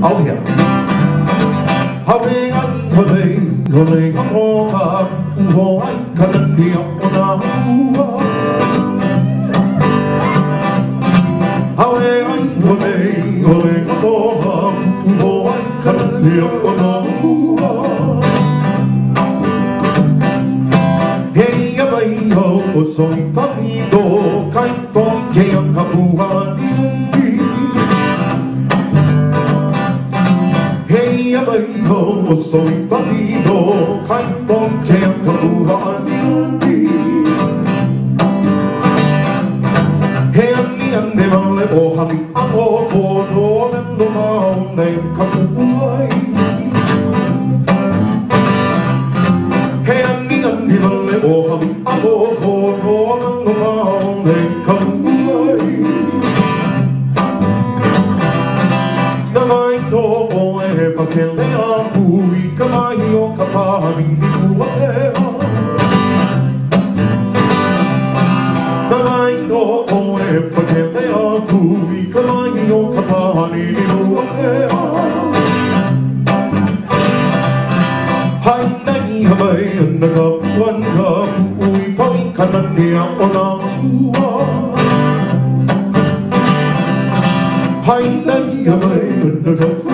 Oh yeah. Hãy anh hồi đây ngắm hoa thắm vô anh cần lần điều nào. Hãy anh hồi đây ngắm hoa thắm vô anh cần lần điều nào. Hey bây giờ rồi phát đi đồ cái tôi kêu hợp buồn. Bây giờ rồi phát đi đồ khách bóng kèm cầu hòn đi hẹn đi ăn để mang lại bộ hành áo bộ đồ nắng đồ màu này không vui hẹn đi ăn để mang lại bộ hành áo bộ đồ nắng đồ màu này không vui năm mai đồ bộ em và kèm lấy Kamayo kapani ni kuwea Namai no oe patente akui Kamayo kapani ni kuwea Hai nai hamai nakapuan kapui Pai kanania ona kuwa Hai nai hamai nakapuan